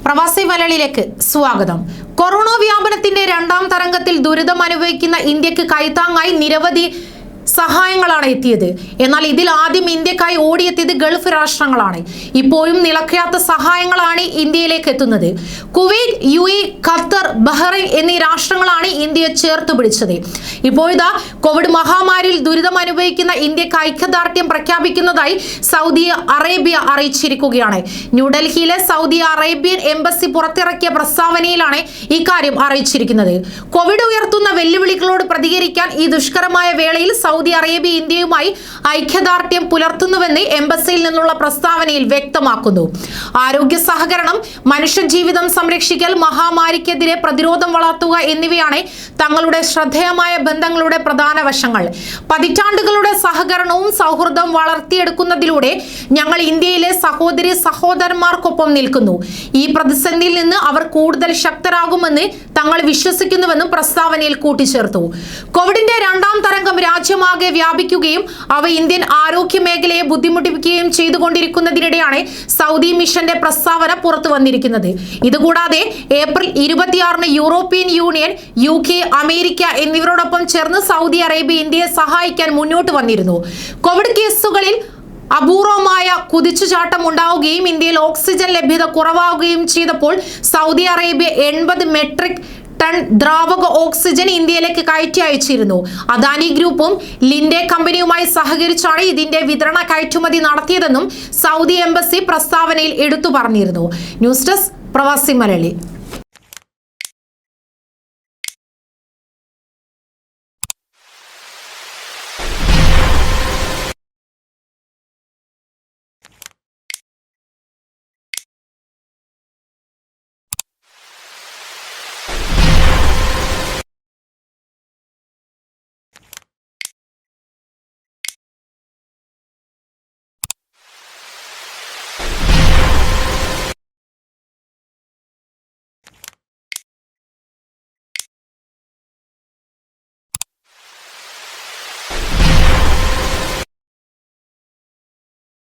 പ്രവാസി മലയാളിയിലേക്ക് സ്വാഗതം. കൊറോണ വ്യാപനത്തിന്റെ രണ്ടാം തരംഗത്തിൽ ദുരിതം അനുഭവിക്കുന്ന ഇന്ത്യക്ക് കൈത്താങ്ങായി നിരവധി സഹായങ്ങളാണ് എത്തിയത്. എന്നാൽ ഇതിൽ ആദ്യം ഇന്ത്യക്കായി ഓടിയെത്തിയത് ഗൾഫ് രാഷ്ട്രങ്ങളാണ്. ഇപ്പോഴും നിലയ്ക്കാത്ത സഹായങ്ങളാണ് ഇന്ത്യയിലേക്ക് എത്തുന്നത്. കുവൈറ്റ്, UAE, ഖത്തർ, ബഹ്റൈൻ എന്നീ രാഷ്ട്രങ്ങളാണ് ഇന്ത്യയെ ചേർത്ത് പിടിച്ചത്. ഇപ്പോഴിതാ കോവിഡ് മഹാമാരിയിൽ ദുരിതം അനുഭവിക്കുന്ന ഇന്ത്യക്ക് ഐക്യദാർഢ്യം പ്രഖ്യാപിക്കുന്നതായി സൗദി അറേബ്യ അറിയിച്ചിരിക്കുകയാണ്. ന്യൂഡൽഹിയിലെ സൗദി അറേബ്യൻ എംബസി പുറത്തിറക്കിയ പ്രസ്താവനയിലാണ് ഇക്കാര്യം അറിയിച്ചിരിക്കുന്നത്. കോവിഡ് ഉയർത്തുന്ന വെല്ലുവിളികളോട് പ്രതികരിക്കാൻ ഈ ദുഷ്കരമായ വേളയിൽ സൗദി അറേബ്യ ഇന്ത്യയുമായി ഐക്യദാർഢ്യം പുലർത്തുന്നുവെന്ന് എംബസിയിൽ നിന്നുള്ള പ്രസ്താവനയിൽ വ്യക്തമാക്കുന്നു. ആരോഗ്യ സഹകരണം, മനുഷ്യജീവിതം സംരക്ഷിക്കൽ, മഹാമാരിക്കെതിരെ പ്രതിരോധം വളർത്തുക എന്നിവയാണ് തങ്ങളുടെ ശ്രദ്ധേയമായ ബന്ധങ്ങളുടെ പ്രധാന വശങ്ങൾ. പതിറ്റാണ്ടുകളുടെ സഹകരണവും സൗഹൃദവും വളർത്തിയെടുക്കുന്നതിലൂടെ ഞങ്ങൾ ഇന്ത്യയിലെ സഹോദരി സഹോദരന്മാർക്കൊപ്പം നിൽക്കുന്നു. ഈ പ്രതിസന്ധിയിൽ നിന്ന് അവർ കൂടുതൽ ശക്തരാകുമെന്ന് തങ്ങൾ വിശ്വസിക്കുന്നുവെന്നും പ്രസ്താവനയിൽ കൂട്ടിച്ചേർത്തു. കോവിഡിന്റെ രണ്ടാം തരംഗം രാജ്യമാകെ വ്യാപിക്കുകയും അവ ഇന്ത്യൻ ആരോഗ്യ മേഖലയെ ബുദ്ധിമുട്ടിപ്പിക്കുകയും ചെയ്തുകൊണ്ടിരിക്കുന്നതിനിടെയാണ് സൗദി മിഷന്റെ പ്രസ്താവന പുറത്തു വന്നിരിക്കുന്നത്. ഇതുകൂടാതെ April 26 European union, UK, America എന്നിവരോടൊപ്പം ചേർന്ന് സൗദി അറേബ്യ ഇന്ത്യയെ സഹായിക്കാൻ മുന്നോട്ട് വന്നിരുന്നു. കോവിഡ് കേസുകളിൽ അപൂർവമായ കുതിച്ചുചാട്ടം ഉണ്ടാവുകയും ഇന്ത്യയിൽ ഓക്സിജൻ ലഭ്യത കുറവാകുകയും ചെയ്തപ്പോൾ സൗദി അറേബ്യ 80 മെട്രിക് ടൺ ദ്രാവക ഓക്സിജൻ ഇന്ത്യയിലേക്ക് കയറ്റി അയച്ചിരുന്നു. അദാനി ഗ്രൂപ്പും ലിൻഡെ കമ്പനിയുമായി സഹകരിച്ചാണ് ഇതിന്റെ വിതരണ കയറ്റുമതി നടത്തിയതെന്നും സൗദി എംബസി പ്രസ്താവനയിൽ എടുത്തു പറഞ്ഞിരുന്നു. ന്യൂസ് ഡെസ്ക് പ്രവാസി മലയാളി.